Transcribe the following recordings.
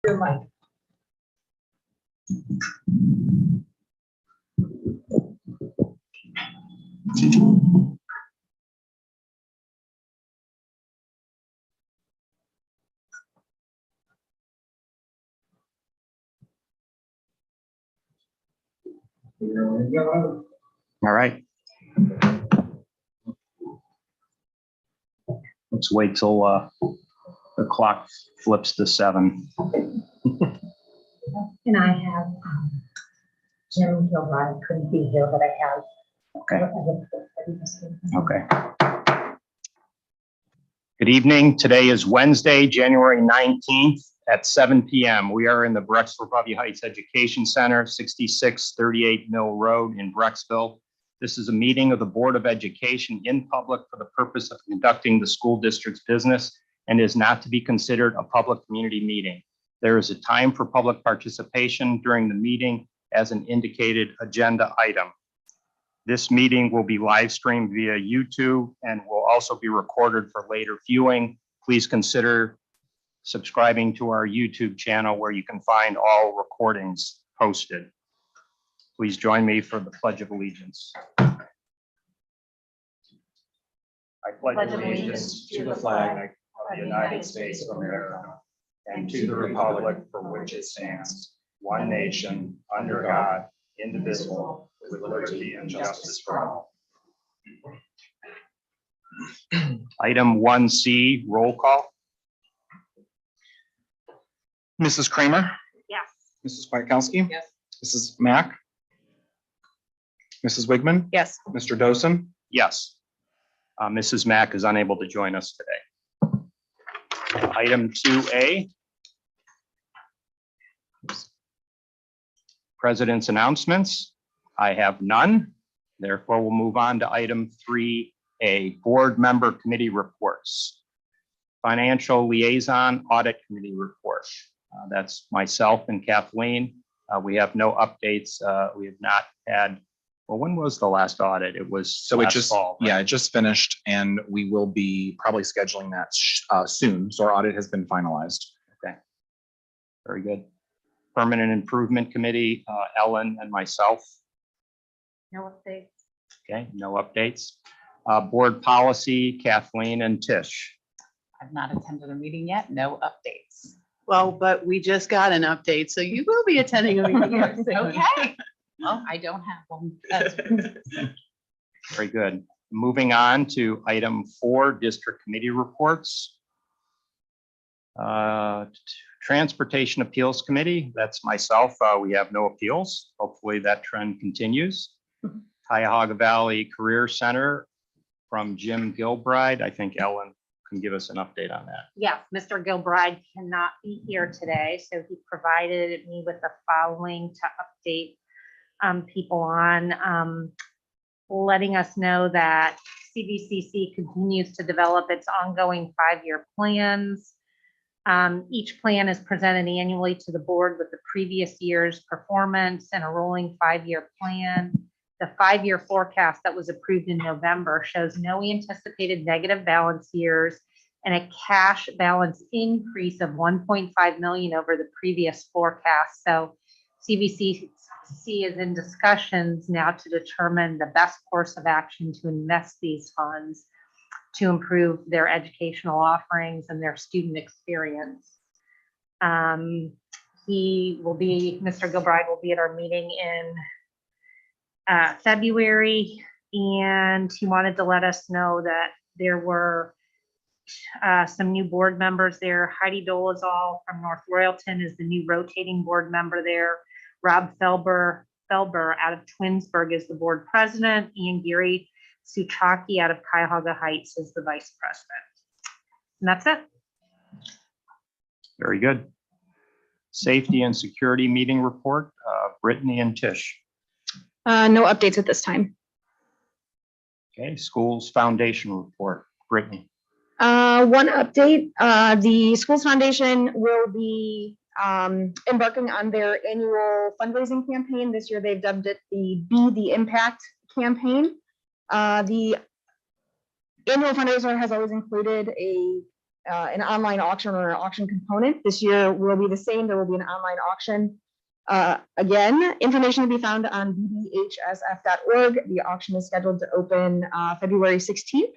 your mic. All right. Let's wait till the clock flips to 7. And I have Jim Gilbride couldn't be here, but I have. Okay. Good evening. Today is Wednesday, January 19th at 7 p.m. We are in the Brecksville Heights Education Center, 6638 Mill Road in Brecksville. This is a meeting of the Board of Education in public for the purpose of conducting the school district's business and is not to be considered a public community meeting. There is a time for public participation during the meeting as an indicated agenda item. This meeting will be live streamed via YouTube and will also be recorded for later viewing. Please consider subscribing to our YouTube channel where you can find all recordings posted. Please join me for the Pledge of Allegiance. I pledge allegiance to the flag of the United States of America and to the republic for which it stands, one nation, under God, indivisible, with liberty and justice for all. Item 1C, roll call. Mrs. Kramer? Yes. Mrs. Kwiatkowski? Yes. Mrs. Mack? Mrs. Wigman? Yes. Mr. Dosen? Yes. Mrs. Mack is unable to join us today. Item 2A. President's announcements. I have none. Therefore, we'll move on to item 3A, board member committee reports. Financial liaison audit committee report. That's myself and Kathleen. We have no updates. We have not had, well, when was the last audit? It was So it last just, fall, right? yeah, it just finished and we will be probably scheduling that soon. So our audit has been finalized. Okay. Very good. Permanent Improvement Committee, Ellen and myself. No updates. Okay, no updates. Board Policy, Kathleen and Tish. I've not attended a meeting yet, no updates. Well, but we just got an update, so you will be attending a meeting here soon. Okay. Well, I don't have one. Very good. Moving on to item 4, District Committee Reports. Transportation Appeals Committee, that's myself. We have no appeals. Hopefully that trend continues. Cuyahoga Valley Career Center from Jim Gilbride. I think Ellen can give us an update on that. Yes, Mr. Gilbride cannot be here today, so he provided me with the following to update people on, letting us know that CVCC continues to develop its ongoing 5-year plans. Each plan is presented annually to the board with the previous year's performance and a rolling 5-year plan. The 5-year forecast that was approved in November shows no anticipated negative balance years and a cash balance increase of 1.5 million over the previous forecast. So CVCC is in discussions now to determine the best course of action to invest these funds to improve their educational offerings and their student experience. Mr. Gilbride will be at our meeting in February, and he wanted to let us know that there were some new board members there. Heidi Dolezal from North Royalton is the new rotating board member there. Rob Felber out of Twinsburg is the board president, and Gary Suchaki out of Cuyahoga Heights is the vice president. And that's it. Very good. Safety and Security Meeting Report, Brittany and Tish. No updates at this time. Okay, Schools Foundation Report, Brittany. One update, the Schools Foundation will be embarking on their annual fundraising campaign. This year they've dubbed it the Be the Impact campaign. The annual fundraiser has always included an online auction or an auction component. This year will be the same. There will be an online auction. Again, information to be found on bbhsf.org. The auction is scheduled to open February 16th.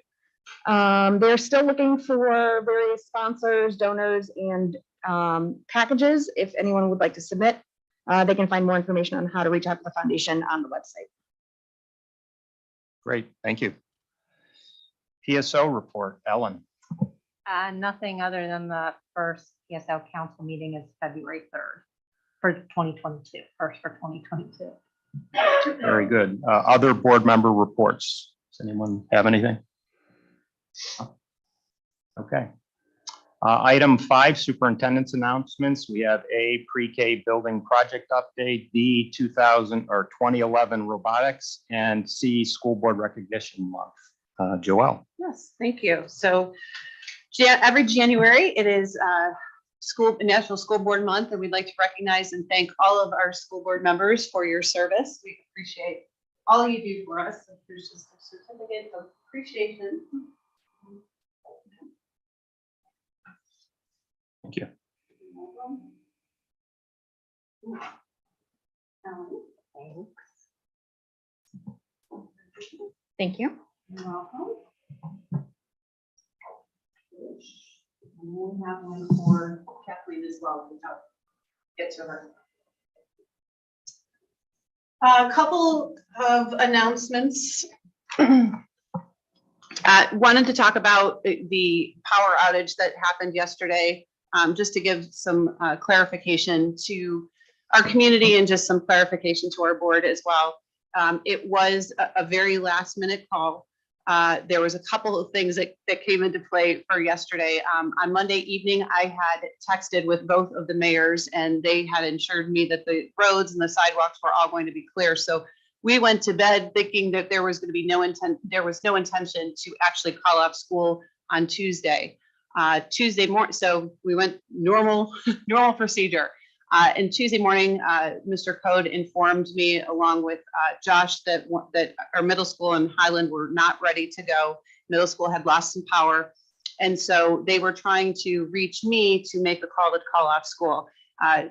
They're still looking for various sponsors, donors, and packages. If anyone would like to submit, they can find more information on how to reach out to the foundation on the website. Great, thank you. PSO report, Ellen. Nothing other than the first PSL council meeting is February 3rd for 2022, first for 2022. Very good. Other board member reports. Does anyone have anything? Okay. Item 5, superintendent's announcements. We have A, pre-K building project update, B, 2011 robotics, and C, school board recognition month. Joelle. Yes, thank you. So every January, it is National School Board Month, and we'd like to recognize and thank all of our school board members for your service. We appreciate all you do for us. So here's just a certificate of appreciation. Thank you. Thank you. You're welcome. And we have one for Kathleen as well, to help get to her. A couple of announcements. Wanted to talk about the power outage that happened yesterday, just to give some clarification to our community and just some clarification to our board as well. It was a very last minute call. There was a couple of things that came into play for yesterday. On Monday evening, I had texted with both of the mayors, and they had assured me that the roads and the sidewalks were all going to be clear. So we went to bed thinking that there was going to be no intention to actually call off school on Tuesday. Tuesday morning, so we went normal procedure. And Tuesday morning, Mr. Code informed me, along with Josh, that our middle school and Highland were not ready to go. Middle school had lost some power. And so they were trying to reach me to make the call to call off school.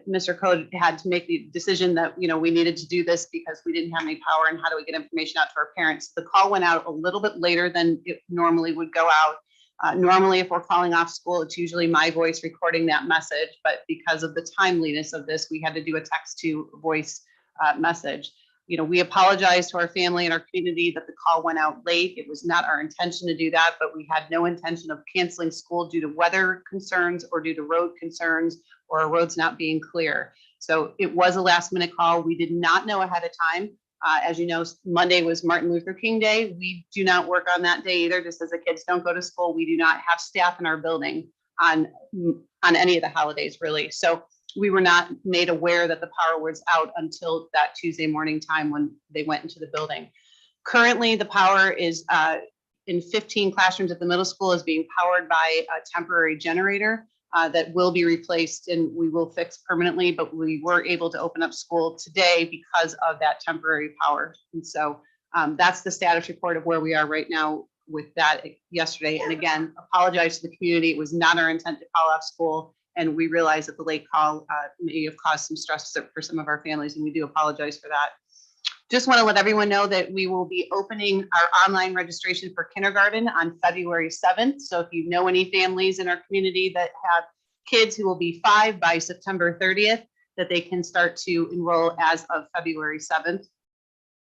Mr. Code had to make the decision that, we needed to do this because we didn't have any power, and how do we get information out to our parents? The call went out a little bit later than it normally would go out. Normally, if we're calling off school, it's usually my voice recording that message, but because of the timeliness of this, we had to do a text to voice message. We apologize to our family and our community that the call went out late. It was not our intention to do that, but we had no intention of canceling school due to weather concerns or due to road concerns or roads not being clear. So it was a last minute call. We did not know ahead of time. As you know, Monday was Martin Luther King Day. We do not work on that day either. Just as the kids don't go to school, we do not have staff in our building on any of the holidays, really. So we were not made aware that the power was out until that Tuesday morning time when they went into the building. Currently, the power is in 15 classrooms at the middle school is being powered by a temporary generator that will be replaced and we will fix permanently, but we were able to open up school today because of that temporary power. And so that's the status report of where we are right now with that yesterday. And again, apologize to the community. It was not our intent to call off school. And we realize that the late call may have caused some stress for some of our families, and we do apologize for that. Just want to let everyone know that we will be opening our online registration for kindergarten on February 7th. So if you know any families in our community that have kids who will be 5 by September 30th, that they can start to enroll as of February 7th.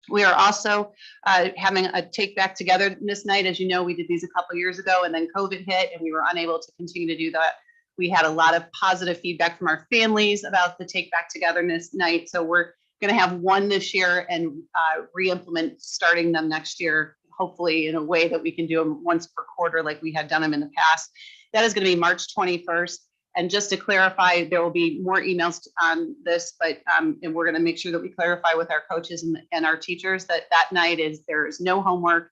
We are also having a take back togetherness night. As you know, we did these a couple years ago and then COVID hit and we were unable to continue to do that. We had a lot of positive feedback from our families about the take back togetherness night. So we're going to have one this year and re-implement starting them next year, hopefully in a way that we can do them once per quarter like we had done them in the past. That is going to be March 21st. And just to clarify, there will be more emails on this, but and we're going to make sure that we clarify with our coaches and our teachers that that night there is no homework.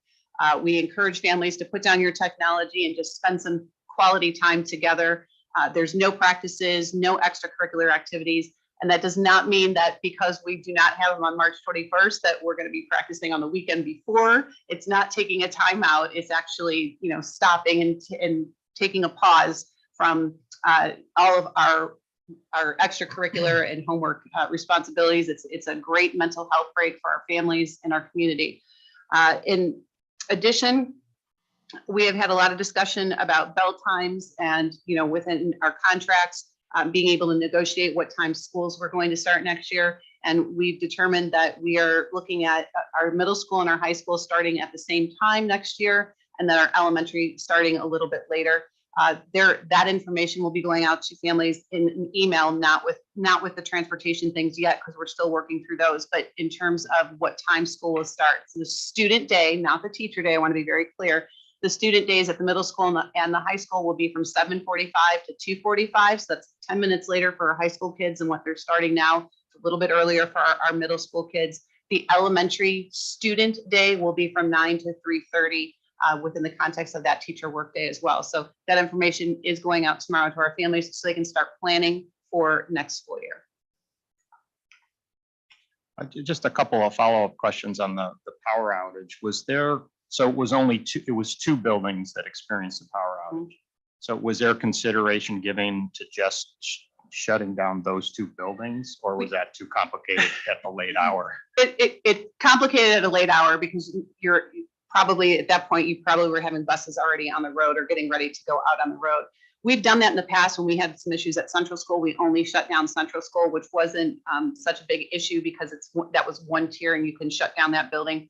We encourage families to put down your technology and just spend some quality time together. There's no practices, no extracurricular activities. And that does not mean that because we do not have them on March 21st, that we're going to be practicing on the weekend before. It's not taking a time out. It's actually, stopping and taking a pause from all of our extracurricular and homework responsibilities. It's a great mental health break for our families and our community. In addition, we have had a lot of discussion about bell times and, within our contracts, being able to negotiate what time schools we're going to start next year. And we've determined that we are looking at our middle school and our high school starting at the same time next year, and then our elementary starting a little bit later. That information will be going out to families in an email, not with the transportation things yet, because we're still working through those, but in terms of what time school will start. So the student day, not the teacher day, I want to be very clear. The student days at the middle school and the high school will be from 7:45 to 2:45. So that's 10 minutes later for our high school kids and what they're starting now, a little bit earlier for our middle school kids. The elementary student day will be from 9 to 3:30 within the context of that teacher workday as well. So that information is going out tomorrow to our families so they can start planning for next school year. Just a couple of follow-up questions on the power outage. So it was two buildings that experienced the power outage. So was there consideration given to just shutting down those two buildings, or was that too complicated at the late hour? It complicated at a late hour because you're probably at that point, you probably were having buses already on the road or getting ready to go out on the road. We've done that in the past when we had some issues at Central School. We only shut down Central School, which wasn't such a big issue because that was one tier and you can shut down that building.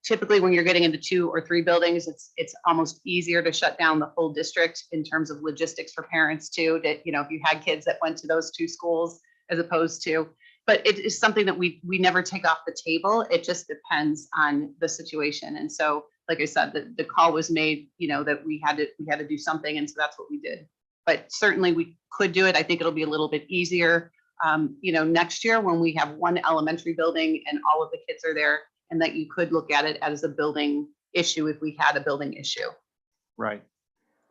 Typically, when you're getting into 2 or 3 buildings, it's almost easier to shut down the whole district in terms of logistics for parents too. That if you had kids that went to those 2 schools as opposed to, but it is something that we never take off the table. It just depends on the situation. And so, like I said, the call was made, that we had to do something, and so that's what we did. But certainly we could do it. I think it'll be a little bit easier, next year when we have one elementary building and all of the kids are there. And that you could look at it as a building issue if we had a building issue. Right.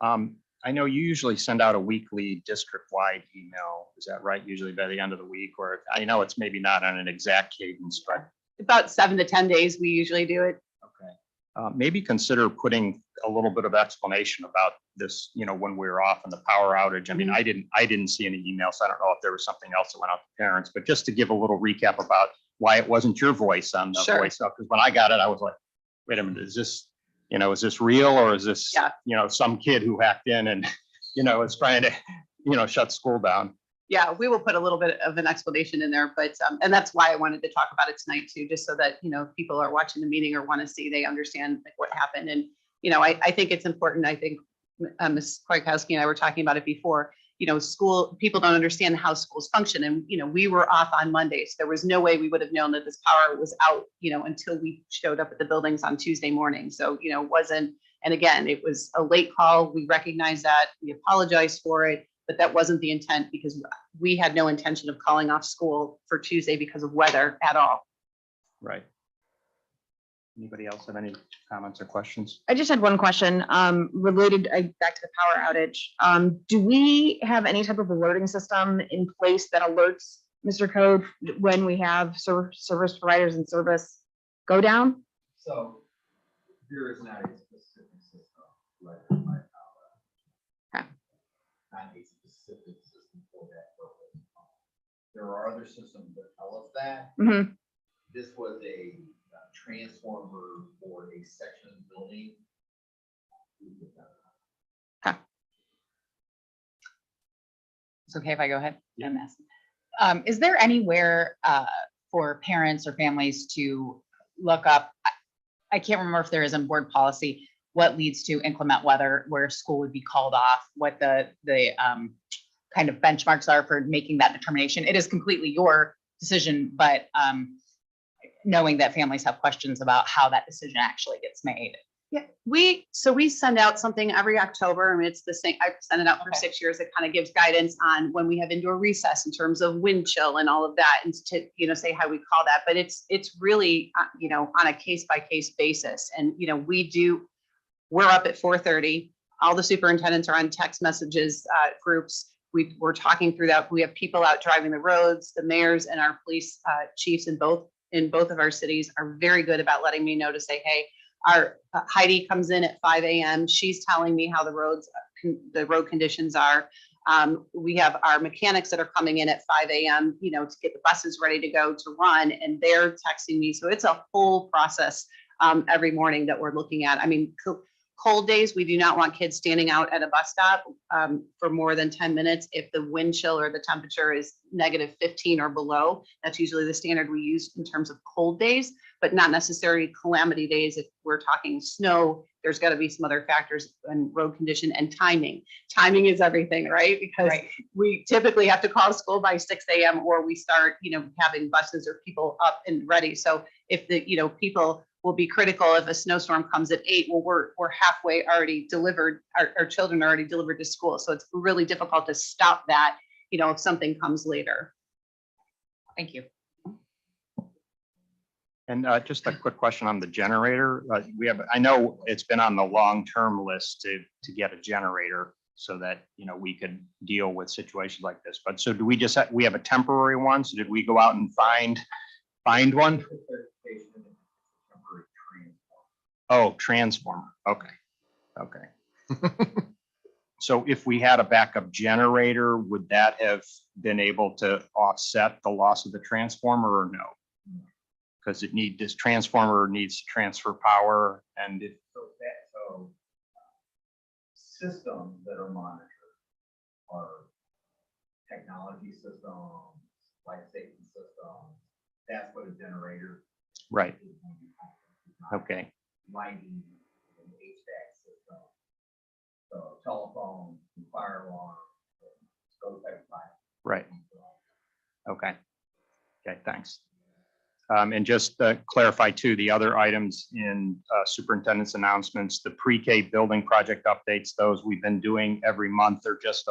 I know you usually send out a weekly district-wide email. Is that right? Usually by the end of the week, or I know it's maybe not on an exact cadence, but About 7 to 10 days, we usually do it. okay. Maybe consider putting a little bit of explanation about this, when we were off in the power outage. I mean, I didn't see any emails. I don't know if there was something else that went out to parents, but just to give a little recap about why it wasn't your voice on the Sure. voice stuff. Because when I got it, I was like, wait a minute, is this real, or is this, some kid who hacked in and, is trying to, shut school down? Yeah, we will put a little bit of an explanation in there, but, and that's why I wanted to talk about it tonight too, just so that, if people are watching the meeting or want to see, they understand like what happened. And, I think it's important. I think Ms. Kwiatkowski and I were talking about it before. School people don't understand how schools function. And, we were off on Monday. So there was no way we would have known that this power was out, until we showed up at the buildings on Tuesday morning. So, it wasn't, and again, it was a late call. We recognize that. We apologize for it, but that wasn't the intent because we had no intention of calling off school for Tuesday because of weather at all. Right. Anybody else have any comments or questions? I just had one question related back to the power outage. Do we have any type of alerting system in place that alerts Mr. Code when we have service providers and service go down? So there is not a specific system like my power. Okay. Not a specific system for that purpose. There are other systems that tell us that. Mm-hmm. This was a transformer for a section of the building. It's okay if I go ahead? Yeah. Is there anywhere for parents or families to look up? I can't remember if there is in board policy what leads to inclement weather where school would be called off, what the kind of benchmarks are for making that determination. It is completely your decision, but knowing that families have questions about how that decision actually gets made. Yeah, we send out something every October. I mean, it's the same. I've sent it out for Okay. 6 years. It kind of gives guidance on when we have indoor recess in terms of wind chill and all of that, and to say how we call that. But it's really on a case by case basis. And we're up at 4:30. All the superintendents are on text messages groups. We're talking through that. We have people out driving the roads. The mayors and our police chiefs in both of our cities are very good about letting me know to say, hey, our Heidi comes in at 5 a.m. She's telling me how the roads the road conditions are. We have our mechanics that are coming in at 5 a.m., to get the buses ready to go to run, and they're texting me. So it's a full process every morning that we're looking at. I mean, cold days, we do not want kids standing out at a bus stop for more than 10 minutes. If the wind chill or the temperature is -15 or below, that's usually the standard we use in terms of cold days, but not necessarily calamity days. If we're talking snow, there's got to be some other factors and road condition and timing. Timing is everything, right? Because we typically have to call school by 6 a.m. or we start, having buses or people up and ready. So if the, people will be critical if a snowstorm comes at 8, well, we're halfway already delivered, our children are already delivered to school. So it's really difficult to stop that, if something comes later. Thank you. And just a quick question on the generator. I know it's been on the long-term list to get a generator so that, we could deal with situations like this. But so do we just we have a temporary one? So did we go out and find one? Oh, transformer. Okay. So if we had a backup generator, would that have been able to offset the loss of the transformer or no? Because this transformer needs to transfer power, and Systems that are monitored are technology systems, life safety systems. That's what a generator. right. is going to be called. Okay. Lighting, and HVAC system, so telephone, fire alarm, those type of things. Right. Okay, thanks. And just to clarify too, the other items in superintendent's announcements, the pre-K building project updates, those we've been doing every month. They're just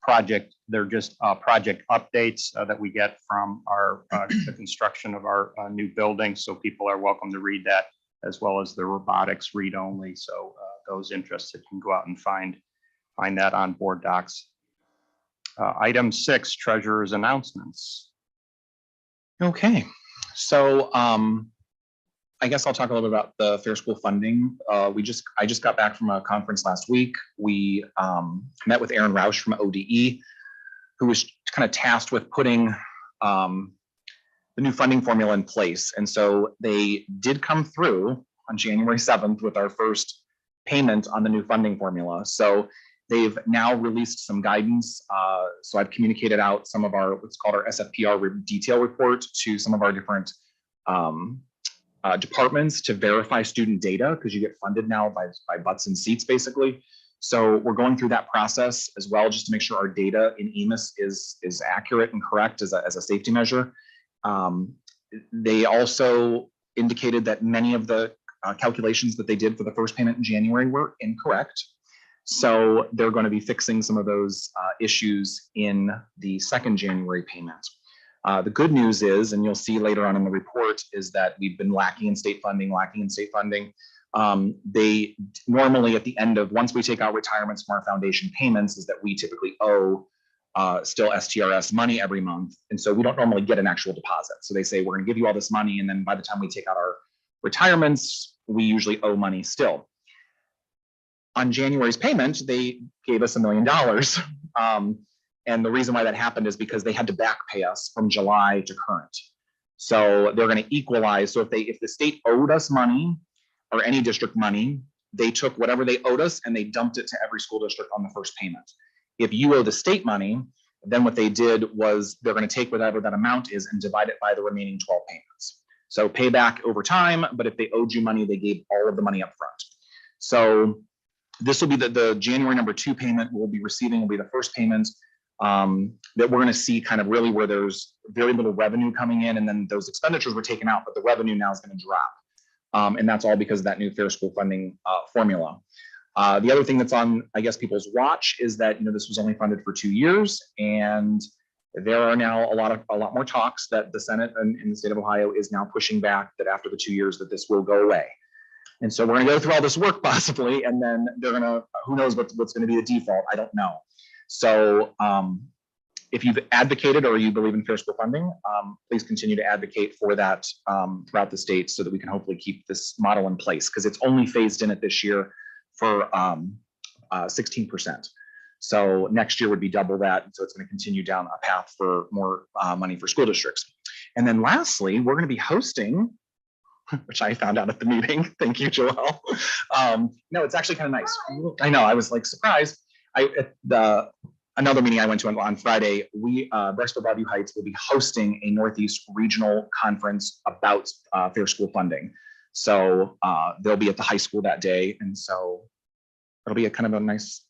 project updates that we get from the construction of our new building. So people are welcome to read that, as well as the robotics read only. So those interested can go out and find that on board docs. Item 6, treasurer's announcements. Okay, so I guess I'll talk a little bit about the fair school funding. I just got back from a conference last week. We met with Aaron Roush from ODE, who was kind of tasked with putting the new funding formula in place. And so they did come through on January 7th with our first payment on the new funding formula. So they've now released some guidance. So I've communicated out some of our, what's called our Sfpr detail report to some of our different departments to verify student data, because you get funded now by butts and seats, basically. So we're going through that process as well, just to make sure our data in EMIS is accurate and correct as a safety measure. They also indicated that many of the calculations that they did for the first payment in January were incorrect. So they're going to be fixing some of those issues in the second January payment. The good news is, and you'll see later on in the report, is that we've been lacking in state funding. They normally at the end of, once we take out retirements from our foundation payments, is that we typically owe still STRS money every month. And so we don't normally get an actual deposit. So they say, we're going to give you all this money. And then by the time we take out our retirements, we usually owe money still. On January's payment, they gave us $1 million. And the reason why that happened is because they had to back pay us from July to current. So they're going to equalize. So if the state owed us money or any district money, they took whatever they owed us and they dumped it to every school district on the first payment. If you owe the state money, then what they did was they're going to take whatever that amount is and divide it by the remaining 12 payments. So pay back over time, but if they owed you money, they gave all of the money up front. So this will be the January #2 payment we'll be receiving will be the first payment that we're going to see kind of really where there's very little revenue coming in, and then those expenditures were taken out, but the revenue now is going to drop. And that's all because of that new fair school funding formula. The other thing that's on, I guess, people's watch is that, this was only funded for 2 years, and there are now a lot more talks that the Senate in the state of Ohio is now pushing back that after the 2 years that this will go away. And so we're going to go through all this work possibly, and then they're going to, who knows what's going to be the default? I don't know. So if you've advocated or you believe in fair school funding, please continue to advocate for that throughout the state so that we can hopefully keep this model in place, because it's only phased in at this year for 16%. So next year would be double that. And so it's going to continue down a path for more money for school districts. And then lastly, we're going to be hosting, which I found out at the meeting. Thank you, Joelle. No, it's actually kind of nice. I know, I was like surprised. Another meeting I went to on Friday, Brexville Bellevue Heights will be hosting a Northeast Regional Conference about fair school funding. So they'll be at the high school that day. And so it'll be a kind of a nice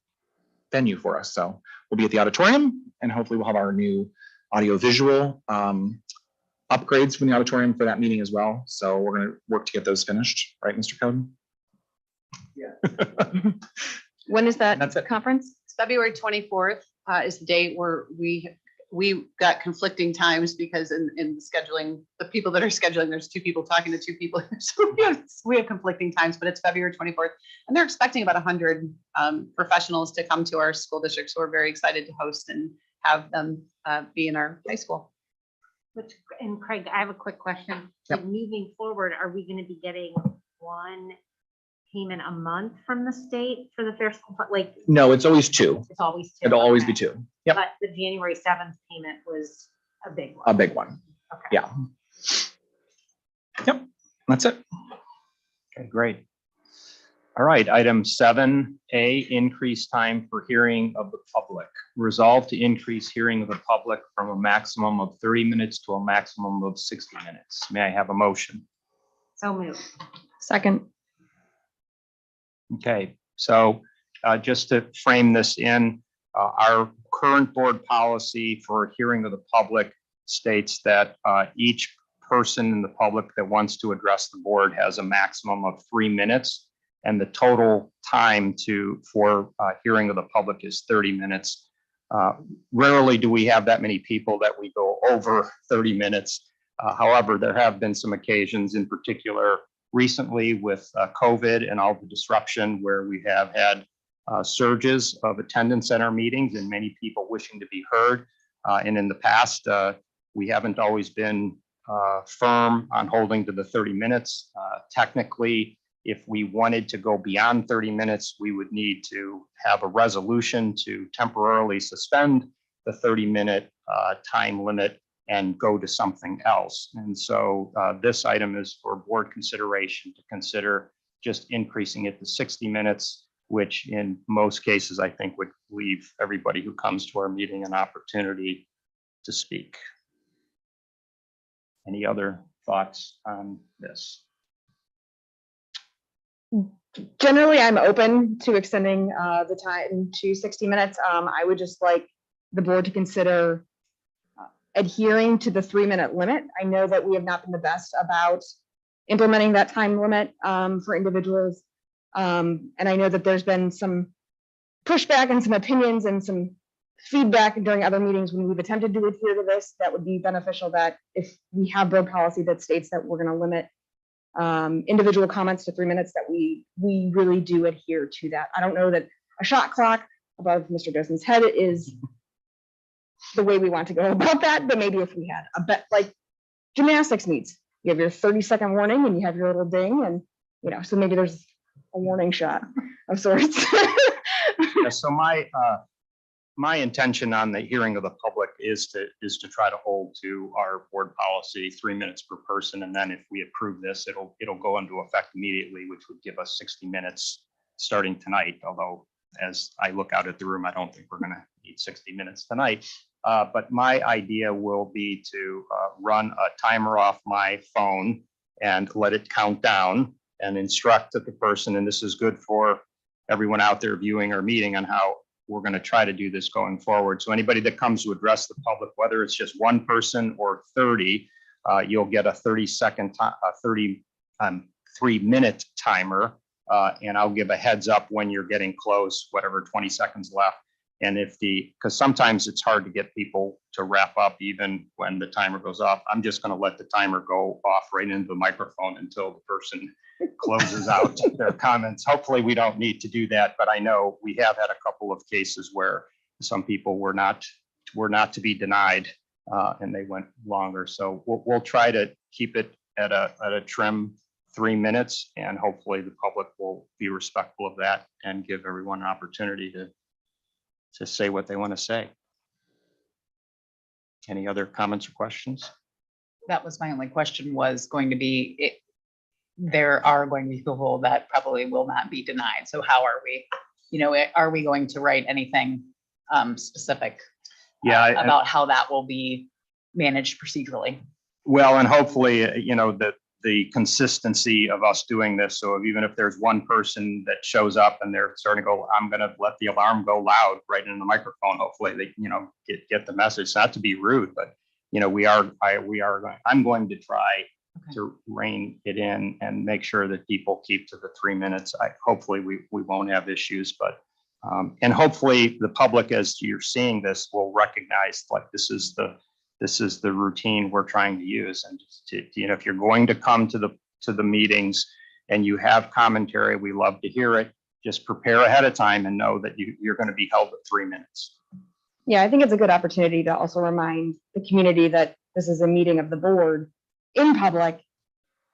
venue for us. So we'll be at the auditorium and hopefully we'll have our new audio visual upgrades from the auditorium for that meeting as well. So we're going to work to get those finished, right, Mr. Coden? Yeah. When is that That's it. conference? February 24th is the date where we got conflicting times because in scheduling, the people that are scheduling, there's two people talking to two people. So we have conflicting times, but it's February 24th. And they're expecting about 100 professionals to come to our school district. So we're very excited to host and have them be in our high school. And Craig, I have a quick question. Yep. Like, moving forward, are we going to be getting one payment a month from the state for the fair school? Like, No, it's always two. it's always two. It'll always be Okay. two. Yep, But the January 7th payment was a big one. a big one. Okay. Yeah. Yep, that's it. Okay, great. All right, item 7A, increase time for hearing of the public. Resolve to increase hearing of the public from a maximum of 30 minutes to a maximum of 60 minutes. May I have a motion? So moved. Second. Okay, so just to frame this in, our current board policy for hearing of the public states that each person in the public that wants to address the board has a maximum of 3 minutes. And the total time for hearing of the public is 30 minutes. Rarely do we have that many people that we go over 30 minutes. However, there have been some occasions, in particular recently with COVID and all the disruption, where we have had surges of attendance at our meetings and many people wishing to be heard. And in the past, we haven't always been firm on holding to the 30 minutes. Technically, if we wanted to go beyond 30 minutes, we would need to have a resolution to temporarily suspend the 30-minute time limit and go to something else. And so this item is for board consideration to consider just increasing it to 60 minutes, which in most cases, I think would leave everybody who comes to our meeting an opportunity to speak. Any other thoughts on this? Generally, I'm open to extending the time to 60 minutes. I would just like the board to consider adhering to the 3-minute limit. I know that we have not been the best about implementing that time limit for individuals. And I know that there's been some pushback and some opinions and some feedback during other meetings when we've attempted to adhere to this. That would be beneficial, that if we have board policy that states that we're going to limit individual comments to 3 minutes, that we really do adhere to that. I don't know that a shot clock above Mr. Doson's head is the way we want to go about that, but maybe if we had a bet, like gymnastics meets, you have your 30-second warning and you have your little ding, and so maybe there's a warning shot of sorts. Yeah, so my intention on the hearing of the public is to try to hold to our board policy, 3 minutes per person. And then if we approve this, it'll go into effect immediately, which would give us 60 minutes starting tonight. Although as I look out at the room, I don't think we're going to need 60 minutes tonight. But my idea will be to run a timer off my phone and let it count down and instruct the person. And this is good for everyone out there viewing our meeting on how we're going to try to do this going forward. So anybody that comes to address the public, whether it's just one person or 30, you'll get a 3-minute timer. And I'll give a heads up when you're getting close, whatever 20 seconds left. And because sometimes it's hard to get people to wrap up even when the timer goes off, I'm just going to let the timer go off right into the microphone until the person closes out their comments. Hopefully we don't need to do that, but I know we have had a couple of cases where some people were not to be denied and they went longer. So we'll try to keep it at a trim 3 minutes, and hopefully the public will be respectful of that and give everyone an opportunity to to say what they want to say. Any other comments or questions? That was my only question, was going to be, there are going to be people that probably will not be denied. So how are we, are we going to write anything specific Yeah, about how that will be managed procedurally? well, and hopefully, the consistency of us doing this. So even if there's one person that shows up and they're starting to go, I'm going to let the alarm go loud right in the microphone. Hopefully they, get the message, not to be rude, but, I'm going to try to rein it in and make sure that people keep to the 3 minutes. Hopefully we won't have issues, but, and hopefully the public, as you're seeing this, will recognize like this is the routine we're trying to use. And if you're going to come to the meetings and you have commentary, we love to hear it. Just prepare ahead of time and know that you're going to be held at 3 minutes. Yeah, I think it's a good opportunity to also remind the community that this is a meeting of the board in public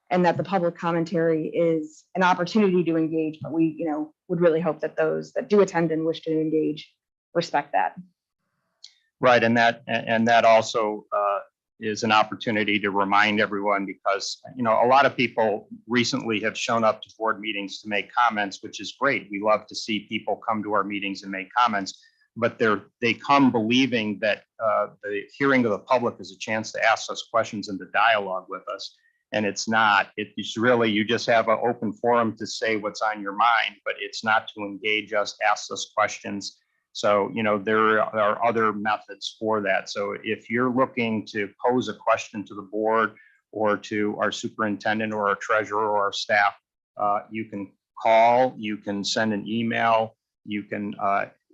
and that the public commentary is an opportunity to engage, but we, would really hope that those that do attend and wish to engage respect that. Right, and that also is an opportunity to remind everyone, because a lot of people recently have shown up to board meetings to make comments, which is great. We love to see people come to our meetings and make comments, but they come believing that the hearing of the public is a chance to ask us questions and to dialogue with us. And it's not. It's really, you just have an open forum to say what's on your mind, but it's not to engage us, ask us questions. So, there are other methods for that. So if you're looking to pose a question to the board or to our superintendent or our treasurer or our staff, you can call, you can send an email, you can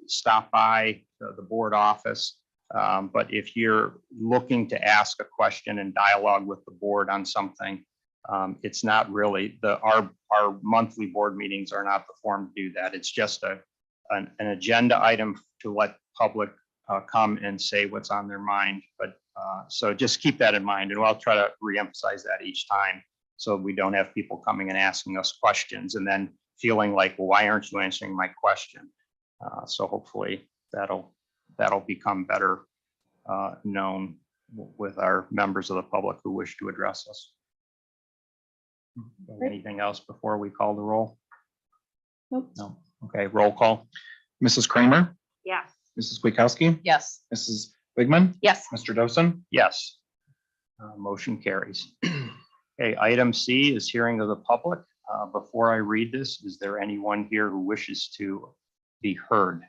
stop by the board office. But if you're looking to ask a question and dialogue with the board on something, it's not really our monthly board meetings are not the forum to do that. It's just an agenda item to let public come and say what's on their mind. But so just keep that in mind, and I'll try to reemphasize that each time, so we don't have people coming and asking us questions and then feeling like, well, why aren't you answering my question? So hopefully that'll become better known with our members of the public who wish to address us. Anything else before we call the roll? Nope. No. Okay, roll call. Mrs. Kramer, Yes. Mrs. Kwiatkowski, Yes. Mrs. Wigman, Yes. Mr. Dosen. Yes. Motion carries. Okay, item C is hearing of the public. Before I read this, is there anyone here who wishes to be heard?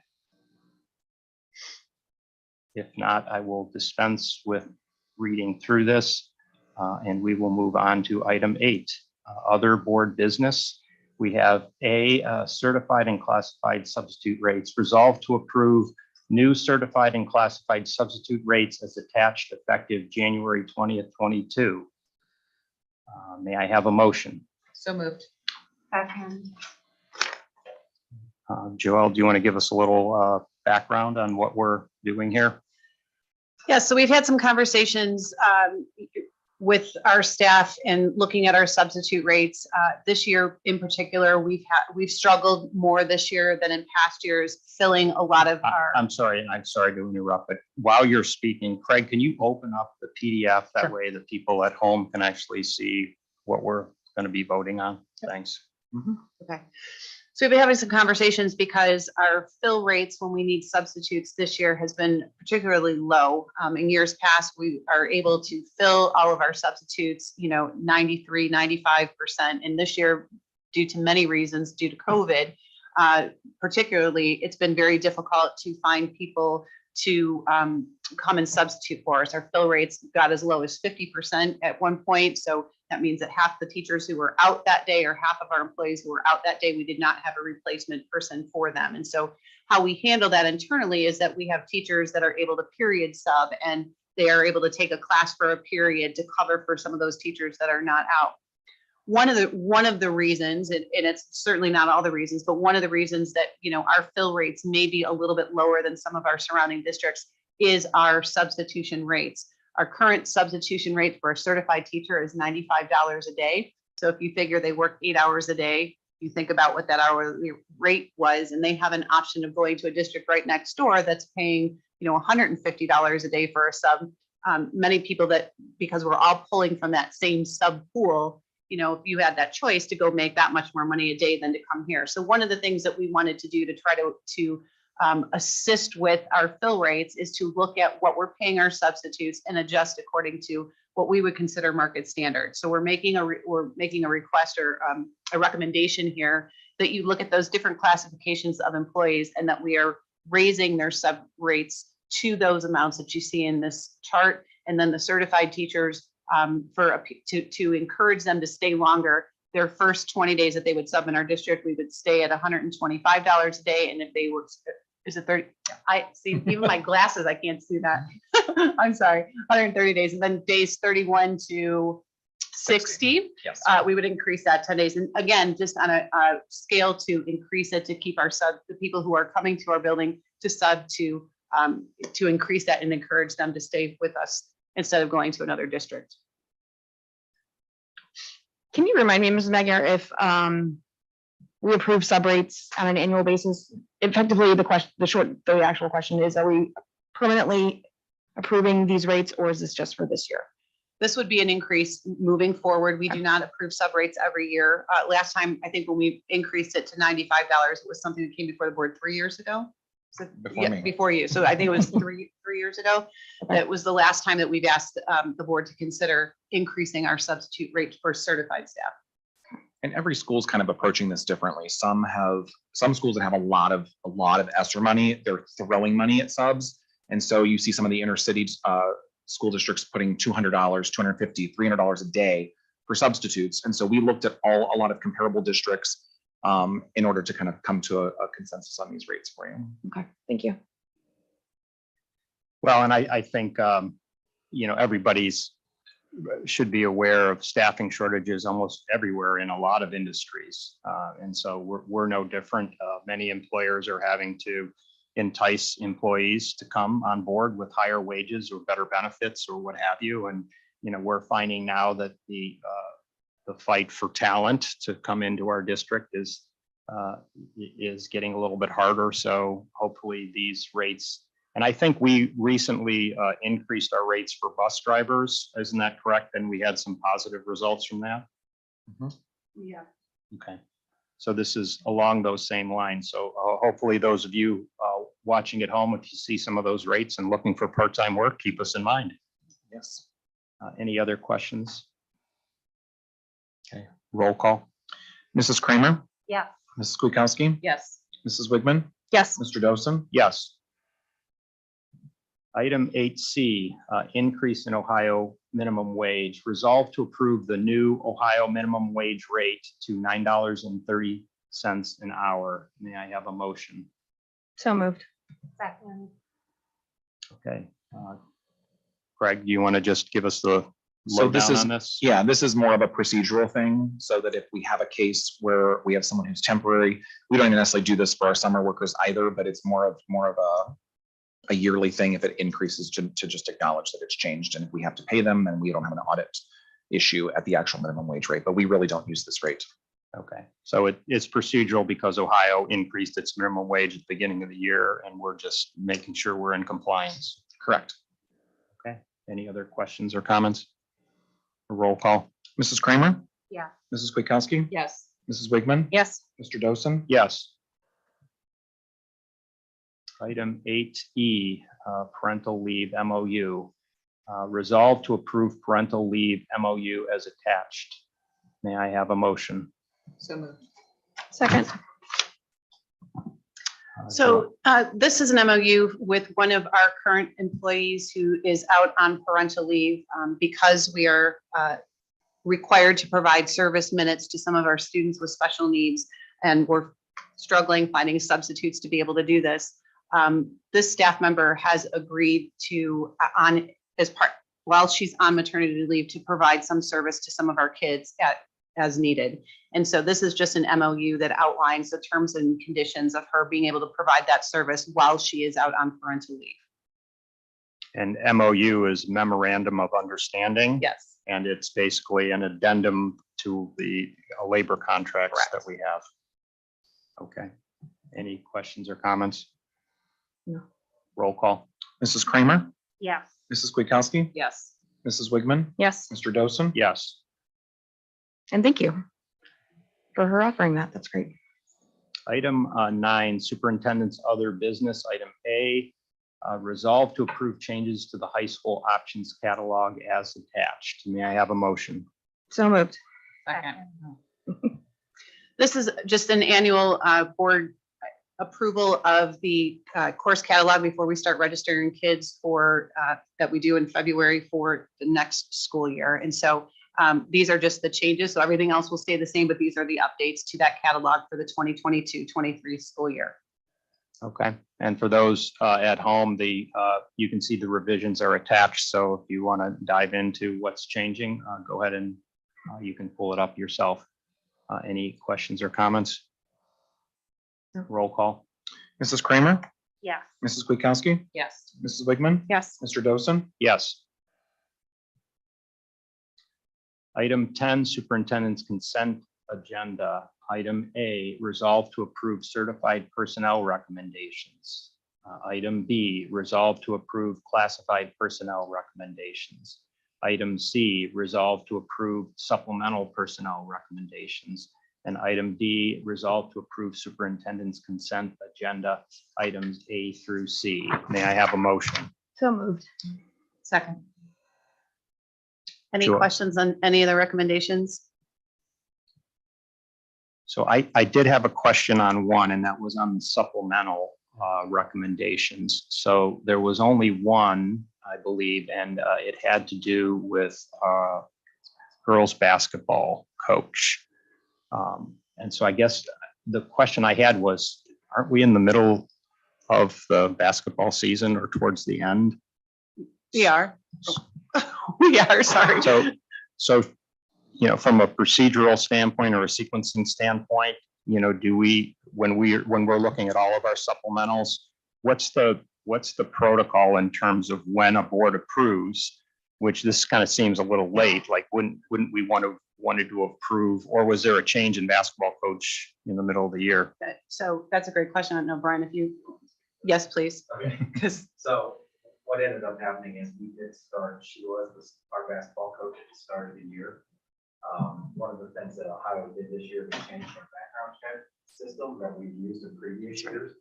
If not, I will dispense with reading through this, and we will move on to item 8, other board business. We have certified and classified substitute rates. Resolved to approve new certified and classified substitute rates as attached effective January 20th, 22. May I have a motion? So moved. Joelle, do you want to give us a little background on what we're doing here? Yeah, so we've had some conversations with our staff and looking at our substitute rates. This year in particular, we've struggled more this year than in past years, filling a lot of our. I'm sorry to interrupt, but while you're speaking, Craig, can you open up the PDF? That way the people at home can actually see what we're going to be voting on. Thanks. Okay. So we've been having some conversations because our fill rates when we need substitutes this year has been particularly low. In years past, we are able to fill all of our substitutes, 93, 95%. And this year, due to many reasons, due to COVID, particularly, it's been very difficult to find people to come and substitute for us. Our fill rates got as low as 50% at one point. So that means that half the teachers who were out that day or half of our employees who were out that day, we did not have a replacement person for them. And so how we handle that internally is that we have teachers that are able to period sub, and they are able to take a class for a period to cover for some of those teachers that are not out. One of the reasons, and it's certainly not all the reasons, but one of the reasons that our fill rates may be a little bit lower than some of our surrounding districts is our substitution rates. Our current substitution rate for a certified teacher is $95 a day. So if you figure they work 8 hours a day, you think about what that hourly rate was, and they have an option of going to a district right next door that's paying, $150 a day for a sub. Many people that, because we're all pulling from that same sub pool, if you had that choice to go make that much more money a day than to come here. So one of the things that we wanted to do to try to assist with our fill rates is to look at what we're paying our substitutes and adjust according to what we would consider market standard. So we're making a request or a recommendation here that you look at those different classifications of employees and that we are raising their sub rates to those amounts that you see in this chart. And then the certified teachers to encourage them to stay longer. Their first 20 days that they would sub in our district, we would stay at $125 a day. And if they were, is it 30? I see, even my glasses, I can't see that. I'm sorry, 130 days. And then days 31 to 60, Yes. we would increase that 10 days. And again, just on a scale to increase it, to keep our sub, the people who are coming to our building to sub to increase that and encourage them to stay with us instead of going to another district. Can you remind me, Mrs. Magyar, if we approve sub rates on an annual basis? Effectively, the actual question is, are we permanently approving these rates, or is this just for this year? This would be an increase moving forward. We do not approve sub rates every year. Last time, I think when we increased it to $95, it was something that came before the board 3 years ago. So, Before me. before you. So I think it was three years ago. That was the last time that we've asked the board to consider increasing our substitute rate for certified staff. And every school's kind of approaching this differently. Some schools that have a lot of ESSER money, they're throwing money at subs. And so you see some of the inner city school districts putting $200, $250, $300 a day for substitutes. And so we looked at a lot of comparable districts in order to kind of come to a consensus on these rates for you. Okay, thank you. Well, and I think, everybody's should be aware of staffing shortages almost everywhere in a lot of industries. And so we're no different. Many employers are having to entice employees to come on board with higher wages or better benefits or what have you. And, we're finding now that the fight for talent to come into our district is getting a little bit harder. So hopefully these rates, and I think we recently increased our rates for bus drivers. Isn't that correct? And we had some positive results from that. Yeah. Okay. So this is along those same lines. So hopefully those of you watching at home, if you see some of those rates and looking for part-time work, keep us in mind. Yes. Any other questions? Okay, roll call. Mrs. Kramer, Yeah. Mrs. Kwiatkowski, Yes. Mrs. Wigman, Yes. Mr. Dosen. Yes. Item 8C, increase in Ohio minimum wage. Resolve to approve the new Ohio minimum wage rate to $9.30 an hour. May I have a motion? So moved. Second. Okay. Greg, do you want to just give us the So this lowdown is, on this? yeah, this is more of a procedural thing, so that if we have a case where we have someone who's temporary, we don't even necessarily do this for our summer workers either, but it's more of a yearly thing. If it increases, to just acknowledge that it's changed, and if we have to pay them, then we don't have an audit issue at the actual minimum wage rate, but we really don't use this rate. Okay, so it's procedural because Ohio increased its minimum wage at the beginning of the year, and we're just making sure we're in compliance. Correct. Okay, any other questions or comments? A roll call. Mrs. Kramer, Yeah. Mrs. Kwiatkowski, Yes. Mrs. Wigman, Yes. Mr. Dosen. Yes. Item 8E, parental leave MOU. Resolve to approve parental leave MOU as attached. May I have a motion? So moved. Second. So this is an MOU with one of our current employees who is out on parental leave because we are required to provide service minutes to some of our students with special needs, and we're struggling finding substitutes to be able to do this. This staff member has agreed to, while she's on maternity leave, to provide some service to some of our kids as needed. And so this is just an MOU that outlines the terms and conditions of her being able to provide that service while she is out on parental leave. And MOU is Memorandum of Understanding. Yes. And it's basically an addendum to the labor contracts that Correct. we have. Okay. Any questions or comments? No. Roll call. Mrs. Kramer, Yes. Mrs. Kwiatkowski, Yes. Mrs. Wigman, Yes, Mr. Dosen. Yes. and thank you for her offering that. That's great. Item 9, Superintendent's other business. Item A, resolve to approve changes to the high school options catalog as attached. May I have a motion? So moved. Second. This is just an annual board approval of the course catalog before we start registering kids for that we do in February for the next school year. And so these are just the changes. So everything else will stay the same, but these are the updates to that catalog for the 2022-23 school year. Okay, and for those at home, you can see the revisions are attached. So if you want to dive into what's changing, go ahead and you can pull it up yourself. Any questions or comments? No. Roll call. Mrs. Kramer, Yes. Mrs. Kwiatkowski, Yes. Mrs. Wigman, Yes. Mr. Dosen. Yes. Item 10, Superintendent's consent agenda. Item A, resolve to approve certified personnel recommendations. Item B, resolve to approve classified personnel recommendations. Item C, resolve to approve supplemental personnel recommendations. And item D, resolve to approve superintendent's consent agenda, items A through C. May I have a motion? So moved. Second. Any Sure. questions on any of the recommendations? So I did have a question on one, and that was on the supplemental recommendations. So there was only one, I believe, and it had to do with girls basketball coach. And so I guess the question I had was, aren't we in the middle of the basketball season or towards the end? We are. We are, sorry. So, from a procedural standpoint or a sequencing standpoint, do we, when we're looking at all of our supplementals, what's the protocol in terms of when a board approves, which this kind of seems a little late, like wouldn't we wanted to approve, or was there a change in basketball coach in the middle of the year? Okay, so that's a great question. I don't know, Brian, if you, yes, please. Okay. Because So what ended up happening is we did start, she was our basketball coach at the start of the year. One of the things that Ohio did this year, they changed our background check system that we've used in previous years.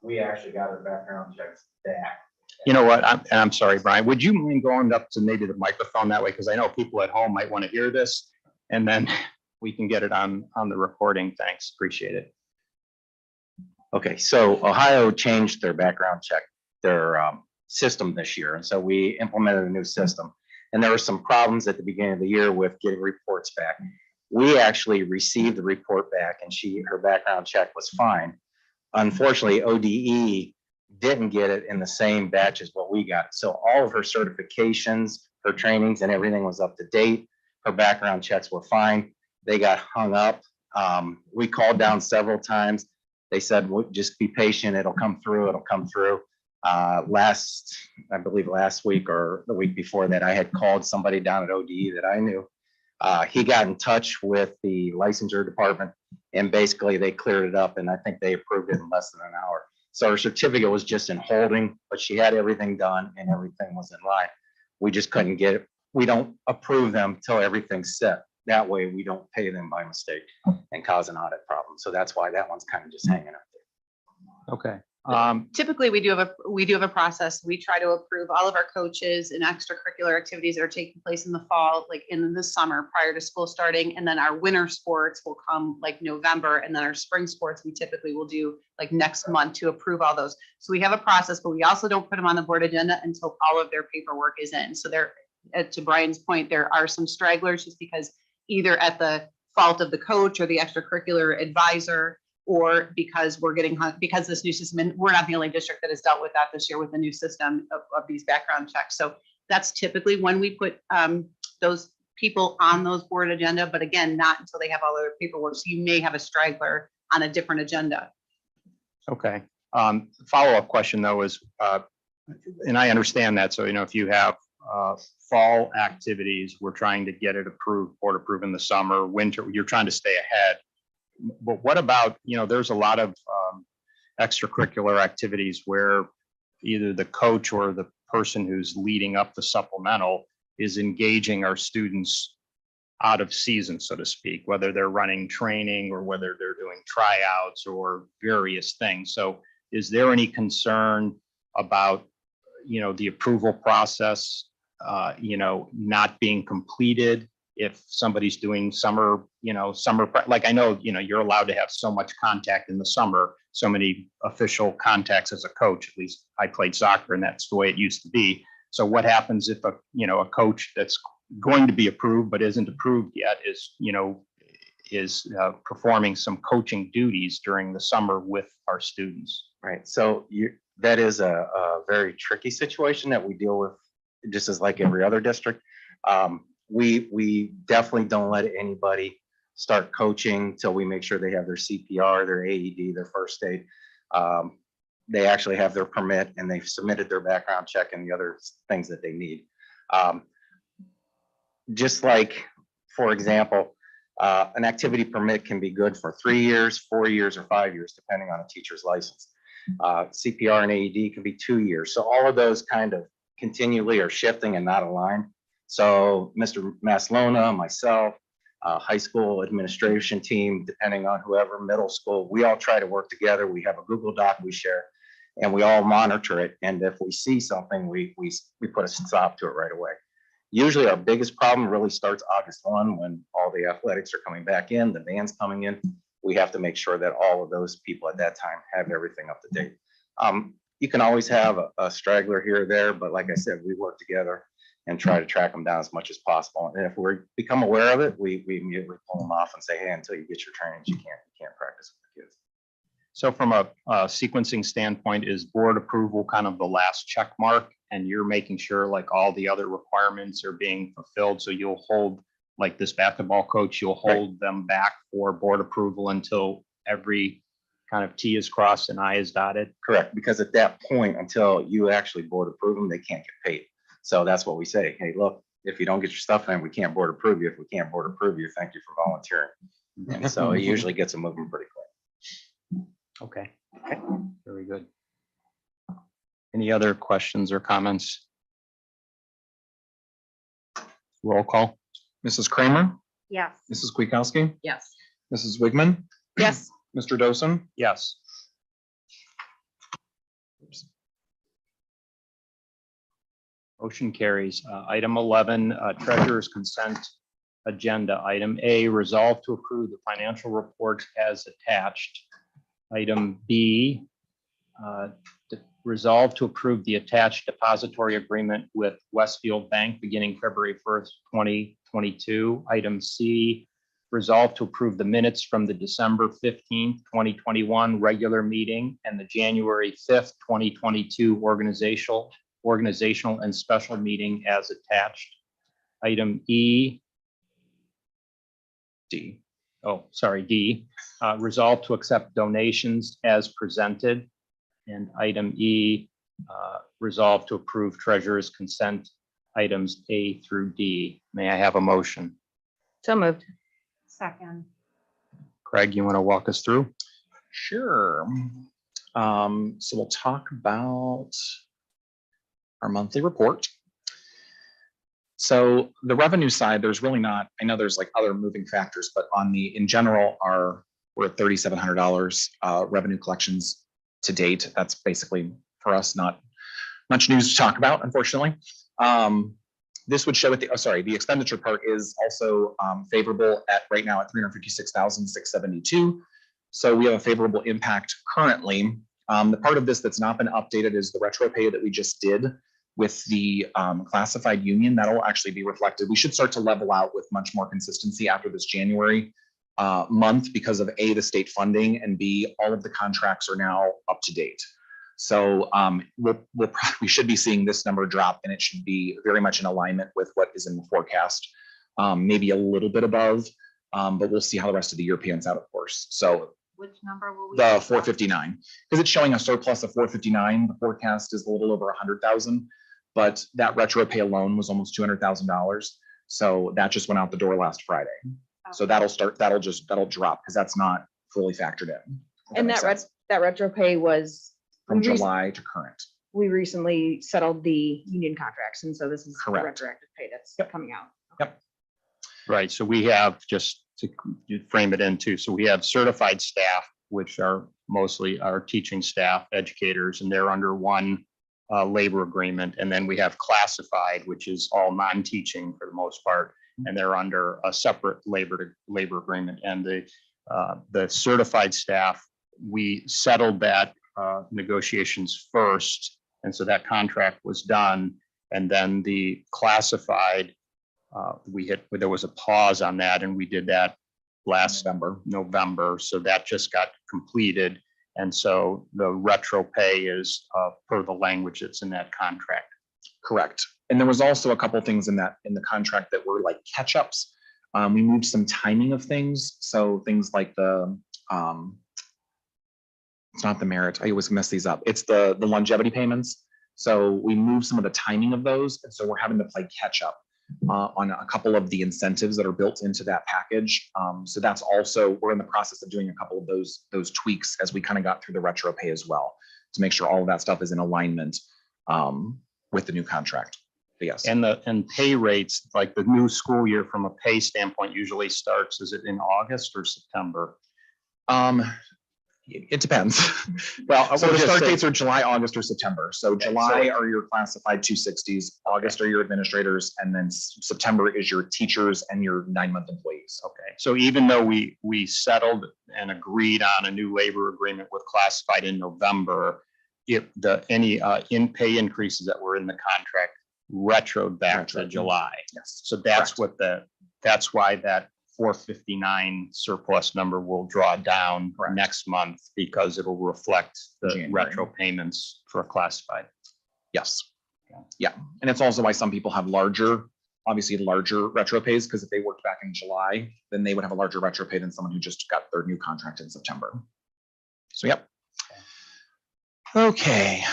We actually got our background checks back. You know what? I'm sorry, Brian. Would you mind going up to maybe the microphone that way? Because I know people at home might want to hear this, and then we can get it on the recording. Thanks. Appreciate it. Okay, so Ohio changed their background check, their system this year, and so we implemented a new system. And there were some problems at the beginning of the year with getting reports back. We actually received the report back, and her background check was fine. Unfortunately, ODE didn't get it in the same batch as what we got. So all of her certifications, her trainings, and everything was up to date. Her background checks were fine. They got hung up. We called down several times. They said, well, just be patient. It'll come through. It'll come through. I believe last week or the week before that, I had called somebody down at ODE that I knew. He got in touch with the licensure department, and basically they cleared it up, and I think they approved it in less than an hour. So her certificate was just in holding, but she had everything done and everything was in line. We just couldn't get it. We don't approve them till everything's set. That way we don't pay them by mistake and cause an audit problem. So that's why that one's kind of just hanging up there. Okay. typically we do have a process. We try to approve all of our coaches and extracurricular activities that are taking place in the fall, like in the summer prior to school starting. And then our winter sports will come like November, and then our spring sports, we typically will do like next month to approve all those. So we have a process, but we also don't put them on the board agenda until all of their paperwork is in. So there, to Brian's point, there are some stragglers just because either at the fault of the coach or the extracurricular advisor, or because because this new system, and we're not the only district that has dealt with that this year with the new system of these background checks. So that's typically when we put those people on those board agenda, but again, not until they have all their paperwork. So you may have a straggler on a different agenda. Okay. Follow-up question though is, and I understand that. So, if you have fall activities, we're trying to get it approved, board approved in the summer, winter, you're trying to stay ahead. But what about, there's a lot of extracurricular activities where either the coach or the person who's leading up the supplemental is engaging our students out of season, so to speak, whether they're running training or whether they're doing tryouts or various things. So is there any concern about, the approval process, not being completed if somebody's doing summer, like I know, you're allowed to have so much contact in the summer, so many official contacts as a coach, at least I played soccer and that's the way it used to be. So what happens if a coach that's going to be approved but isn't approved yet is performing some coaching duties during the summer with our students? Right, so that is a very tricky situation that we deal with, just as like every other district. We definitely don't let anybody start coaching till we make sure they have their CPR, their AED, their first aid. They actually have their permit and they've submitted their background check and the other things that they need. Just like, for example, an activity permit can be good for 3 years, 4 years, or 5 years, depending on a teacher's license. CPR and AED can be 2 years. So all of those kind of continually are shifting and not aligned. So Mr. Maslona, myself, high school administration team, depending on whoever, middle school, we all try to work together. We have a Google Doc we share and we all monitor it. And if we see something, we put a stop to it right away. Usually our biggest problem really starts August 1 when all the athletics are coming back in, the band's coming in. We have to make sure that all of those people at that time have everything up to date. You can always have a straggler here or there, but like I said, we work together and try to track them down as much as possible. And if we become aware of it, we immediately pull them off and say, hey, until you get your trainings, you can't practice with the kids. So from a sequencing standpoint, is board approval kind of the last check mark and you're making sure like all the other requirements are being fulfilled? So you'll hold, like this basketball coach, you'll hold them back for board approval until every kind of T is crossed and I is dotted? Correct, because at that point, until you actually board approve them, they can't get paid. So that's what we say. Hey, look, if you don't get your stuff in, we can't board approve you. If we can't board approve you, thank you for volunteering. And so it usually gets them moving pretty quick. Okay, very good. Any other questions or comments? Roll call. Mrs. Kramer, Yes. Mrs. Kwiatkowski, Yes. Mrs. Wigman, Yes. Mr. Dosen. Yes. Motion carries. Item 11, treasurer's consent agenda. Item A, resolve to approve the financial report as attached. Item B, resolve to approve the attached depository agreement with Westfield Bank beginning February 1st, 2022. Item C, resolve to approve the minutes from the December 15th, 2021 regular meeting and the January 5th, 2022 organizational and special meeting as attached. Item D, resolve to accept donations as presented. And item E, resolve to approve treasurer's consent items A through D. May I have a motion? So moved. Second. Craig, you want to walk us through? Sure. So we'll talk about our monthly report. So the revenue side, there's really not, I know there's like other moving factors, but in general, we're at $3,700 revenue collections to date. That's basically for us, not much news to talk about, unfortunately. This would show the expenditure part is also favorable at right now at $356,672. So we have a favorable impact currently. The part of this that's not been updated is the retro pay that we just did with the classified union. That'll actually be reflected. We should start to level out with much more consistency after this January month because of A, the state funding, and B, all of the contracts are now up to date. So we should be seeing this number drop and it should be very much in alignment with what is in the forecast, maybe a little bit above, but we'll see how the rest of the year pans out, of course. So Which number will we? the 459, because it's showing a surplus of 459. The forecast is a little over 100,000. but that retro pay alone was almost $200,000. So that just went out the door last Friday. So that'll drop because that's not fully factored in. if And makes that sense. retro pay was, From we rec- July to current. we recently settled the union contracts, and so this is the Correct. retroactive pay that's coming out. Right, so we have, just to frame it into, so we have certified staff, which are mostly our teaching staff, educators, and they're under one labor agreement. And then we have classified, which is all non-teaching for the most part, and they're under a separate labor agreement. And the certified staff, we settled that negotiations first, and so that contract was done. And then the classified, there was a pause on that, and we did that last November. So that just got completed. And so the retro pay is per the language that's in that contract. Correct. And there was also a couple things in the contract that were like catch-ups. We moved some timing of things. So things like it's not the merit. I always mess these up. It's the longevity payments. So we moved some of the timing of those. And so we're having to play catch up on a couple of the incentives that are built into that package. So that's also, we're in the process of doing a couple of those tweaks as we kind of got through the retro pay as well, to make sure all of that stuff is in alignment with the new contract. But yes. And pay rates, like the new school year from a pay standpoint usually starts, is it in August or September? It depends. Well, so we'll the just start say- dates are July, August, or September. So Okay, July so- are your classified 260s, August are your administrators, and then September is your teachers and your 9-month employees. Okay, so even though we settled and agreed on a new labor agreement with classified in November, if any in pay increases that were in the contract retroed back to Retro. July. Yes. So that's that's why that 459 surplus number will draw down Correct. next month, because it'll reflect the January. retro payments for classified. Yes. Yeah. And it's also why some people have obviously larger retro pays, because if they worked back in July, then they would have a larger retro pay than someone who just got their new contract in September. So, yep. Okay,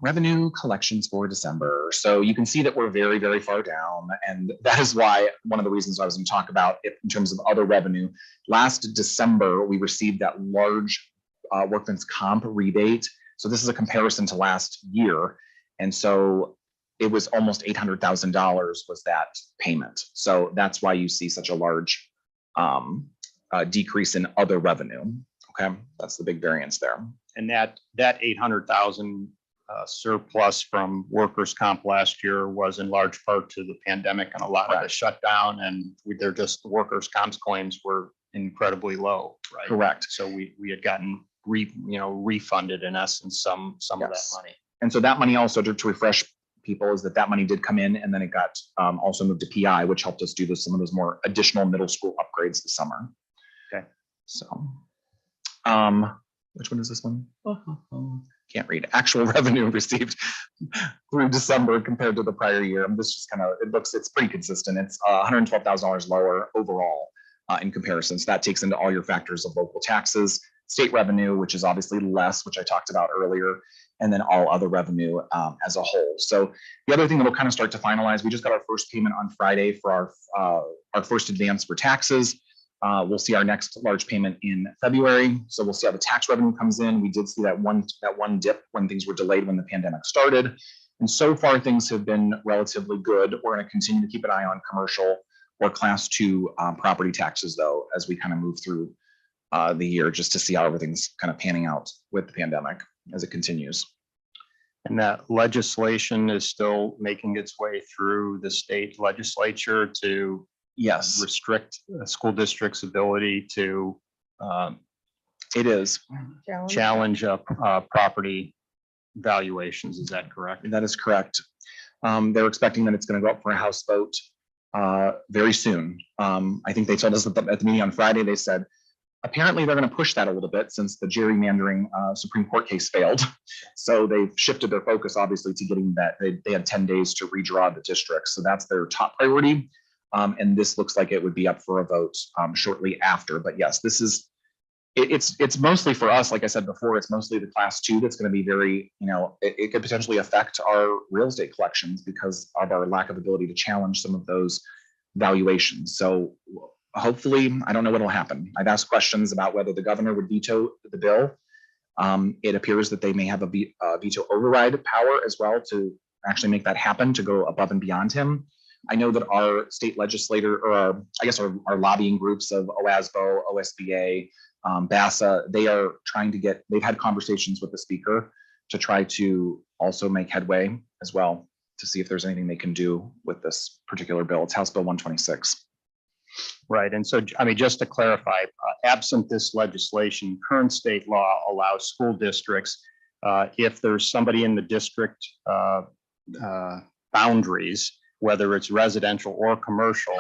revenue collections for December. So you can see that we're very, very far down. And that is why one of the reasons I was going to talk about it in terms of other revenue. Last December, we received that large workman's comp rebate. So this is a comparison to last year. And so it was almost $800,000 was that payment. So that's why you see such a large decrease in other revenue. Okay, that's the big variance there. And that 800,000 surplus from workers' comp last year was in large part to the pandemic and a lot of the shutdown, and they're just, the workers' comp claims were incredibly low, right? Correct. So we had gotten refunded in essence some of that Yes. money. And so that money also, to refresh people, is that money did come in, and then it got also moved to PI, which helped us do some of those more additional middle school upgrades this summer. Okay. So, which one is this one? Can't read. Actual revenue received through December compared to the prior year. And this just kind of, it's pretty consistent. It's $112,000 lower overall in comparison. So that takes into all your factors of local taxes, state revenue, which is obviously less, which I talked about earlier, and then all other revenue as a whole. So the other thing that we'll kind of start to finalize, we just got our first payment on Friday for our first advance for taxes. We'll see our next large payment in February. So we'll see how the tax revenue comes in. We did see that one dip when things were delayed when the pandemic started. And so far things have been relatively good. We're going to continue to keep an eye on commercial or class 2 property taxes though, as we kind of move through the year, just to see how everything's kind of panning out with the pandemic as it continues. And that legislation is still making its way through the state legislature to Yes, restrict school districts' ability to it is. challenge property valuations. Is that correct? That is correct. They're expecting that it's going to go up for a House vote very soon. I think they told us at the meeting on Friday, they said, apparently they're going to push that a little bit since the gerrymandering Supreme Court case failed. So they've shifted their focus, obviously, to getting that. They had 10 days to redraw the districts. So that's their top priority. And this looks like it would be up for a vote shortly after. But yes, It's mostly for us, like I said before, it's mostly the class 2 that's going to be very, it could potentially affect our real estate collections because of our lack of ability to challenge some of those valuations. So hopefully, I don't know what will happen. I've asked questions about whether the governor would veto the bill. It appears that they may have a veto override power as well to actually make that happen, to go above and beyond him. I know that our state legislator, or our lobbying groups of OASBO, OSBA, BASA, they've had conversations with the speaker to try to also make headway as well to see if there's anything they can do with this particular bill. It's House Bill 126. Right. And so, I mean, just to clarify, absent this legislation, current state law allows school districts, if there's somebody in the district boundaries, whether it's residential or commercial,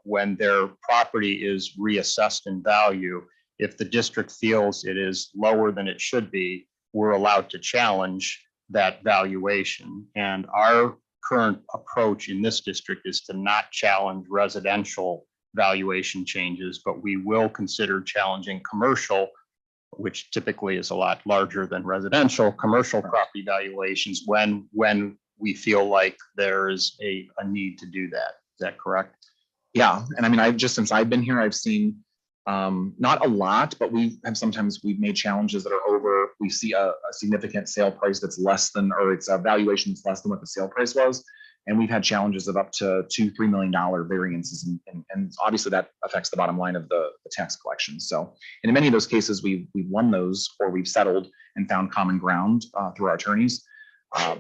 when their property is reassessed in value, if the district feels it is lower than it should be, we're allowed to challenge that valuation. And our current approach in this district is to not challenge residential valuation changes, but we will consider challenging commercial, which typically is a lot larger than residential, commercial property valuations when we feel like there's a need to do that. Is that correct? Yeah. And I mean, since I've been here, I've seen not a lot, but we've made challenges that are over. We see a significant sale price that's less than, or it's a valuation that's less than what the sale price was. And we've had challenges of up to $2-3 million variances. And obviously that affects the bottom line of the tax collection. So in many of those cases, we've won those, or we've settled and found common ground through our attorneys.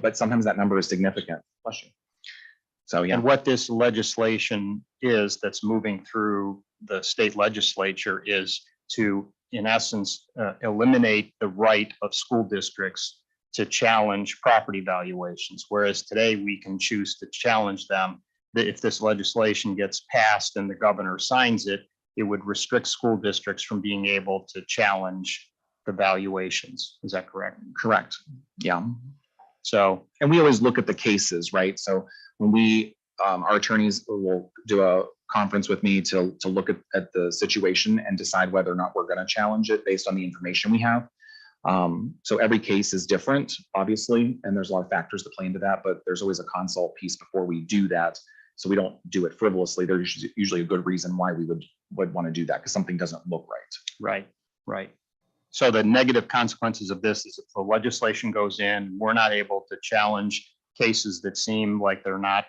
But sometimes that number is significant. Bless you. So, yeah. And what this legislation is that's moving through the state legislature is to, in essence, eliminate the right of school districts to challenge property valuations. Whereas today we can choose to challenge them. If this legislation gets passed and the governor signs it, it would restrict school districts from being able to challenge the valuations. Is that correct? Correct. Yeah. So, and we always look at the cases, right? So when our attorneys will do a conference with me to look at the situation and decide whether or not we're going to challenge it based on the information we have. So every case is different, obviously, and there's a lot of factors that play into that, but there's always a consult piece before we do that. So we don't do it frivolously. There's usually a good reason why we would want to do that, because something doesn't look right. Right. So the negative consequences of this is if the legislation goes in, we're not able to challenge cases that seem like they're not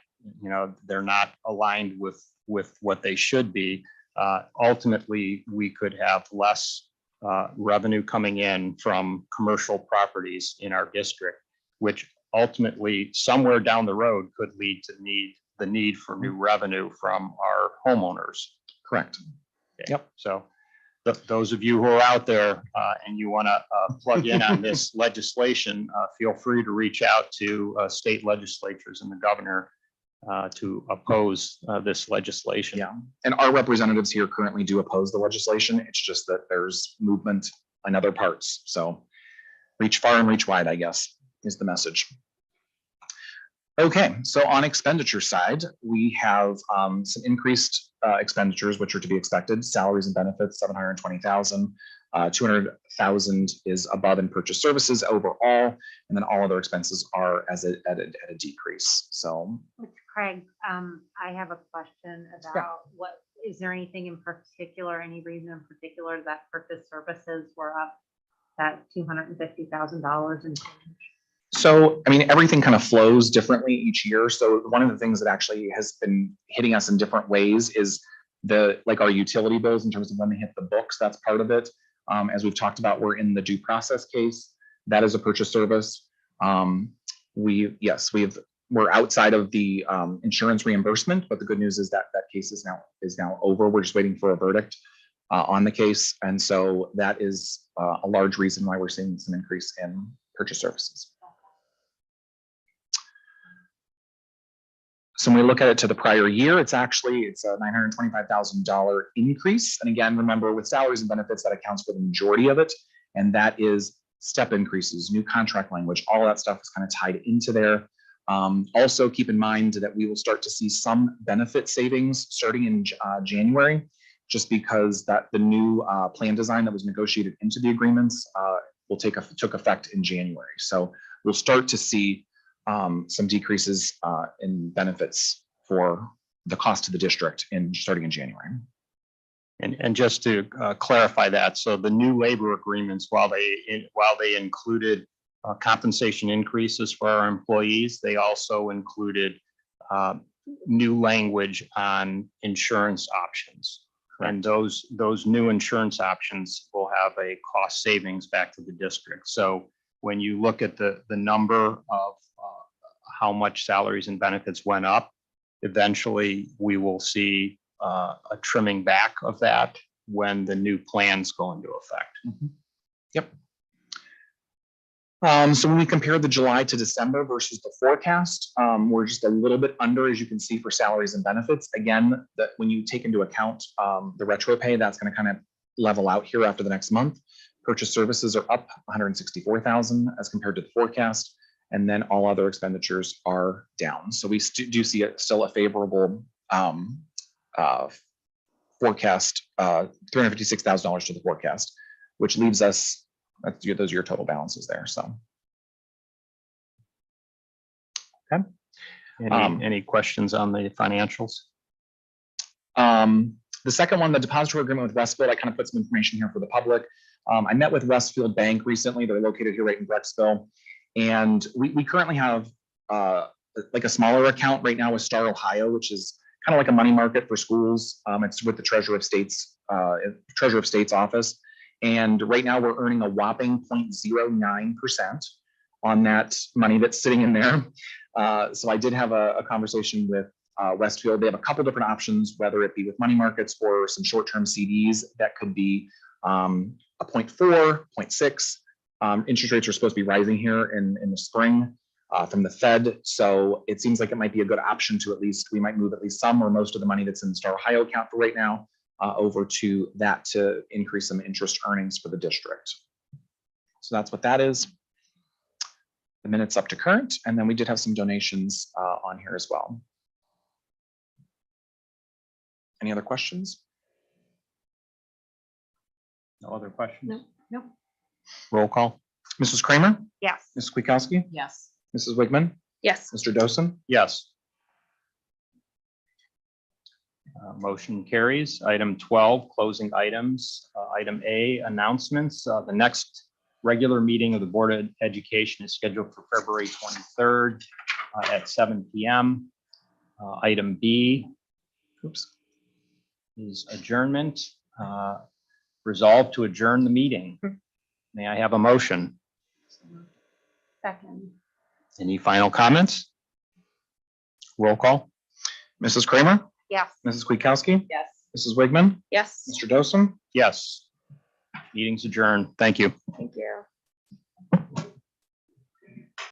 aligned with what they should be. Ultimately, we could have less revenue coming in from commercial properties in our district, which ultimately somewhere down the road could lead to the need for new revenue from our homeowners. Correct. Okay. Yep. So those of you who are out there and you want to plug in on this legislation, feel free to reach out to state legislatures and the governor to oppose this legislation. Yeah, and our representatives here currently do oppose the legislation. It's just that there's movement in other parts. So reach far and reach wide, I guess, is the message. Okay, so on expenditure side, we have some increased expenditures, which are to be expected. Salaries and benefits, $720,000. 200,000 is above in purchase services overall, and then all other expenses are at a decrease. So, Craig, I have a question about is there anything in particular, any reason in particular that purchase services were up that $250,000 in change? So, I mean, everything kind of flows differently each year. So one of the things that actually has been hitting us in different ways is our utility bills in terms of when they hit the books. That's part of it. As we've talked about, we're in the due process case. That is a purchase service. We're outside of the insurance reimbursement, but the good news is that case is now over. We're just waiting for a verdict on the case, and so that is a large reason why we're seeing some increase in purchase services. So when we look at it to the prior year, it's a $925,000 increase. And again, remember, with salaries and benefits, that accounts for the majority of it. And that is step increases, new contract language, all that stuff is kind of tied into there. Also keep in mind that we will start to see some benefit savings starting in January. just because that the new plan design that was negotiated into the agreements took effect in January. So we'll start to see some decreases in benefits for the cost to the district starting in January. And just to clarify that, so the new labor agreements, while they included compensation increases for our employees, they also included new language on insurance options. And those new insurance options will have a cost savings back to the district. So when you look at the number of how much salaries and benefits went up, eventually we will see a trimming back of that when the new plans go into effect. Yep. So when we compare the July to December versus the forecast, we're just a little bit under, as you can see, for salaries and benefits. Again, that when you take into account the retro pay, that's going to kind of level out here after the next month. Purchase services are up 164,000 as compared to the forecast, and then all other expenditures are down. So we do see still a favorable forecast, $356,000 to the forecast, which leaves us. Those are your total balances there. So, okay. Any questions on the financials? The second one, the depository agreement with Westfield, I kind of put some information here for the public. I met with Westfield Bank recently. They're located here right in Brecksville. And we currently have like a smaller account right now with Star Ohio, which is kind of like a money market for schools. It's with the Treasurer of State's office. And right now we're earning a whopping 0.09% on that money that's sitting in there. So I did have a conversation with Westfield. They have a couple different options, whether it be with money markets or some short-term CDs that could be a 0.4, 0.6. Interest rates are supposed to be rising here in the spring from the Fed. So it seems like it might be a good option to we might move at least some or most of the money that's in the Star Ohio account for right now over to that to increase some interest earnings for the district. So that's what that is. The minutes up to current, and then we did have some donations on here as well. Any other questions? No other questions? No. Roll call. Mrs. Kramer? Yes. Mrs. Kwiatkowski? Yes. Mrs. Wigman? Yes. Mr. Dosen? Yes. Motion carries. Item 12, closing items. Item A, announcements. The next regular meeting of the Board of Education is scheduled for February 23rd at 7 p.m. Item B is adjournment. Resolved to adjourn the meeting. May I have a motion? Second. Any final comments? Roll call. Mrs. Kramer? Yes. Mrs. Kwiatkowski? Yes. Mrs. Wigman? Yes. Mr. Dosen? Yes. Meeting's adjourned. Thank you. Thank you.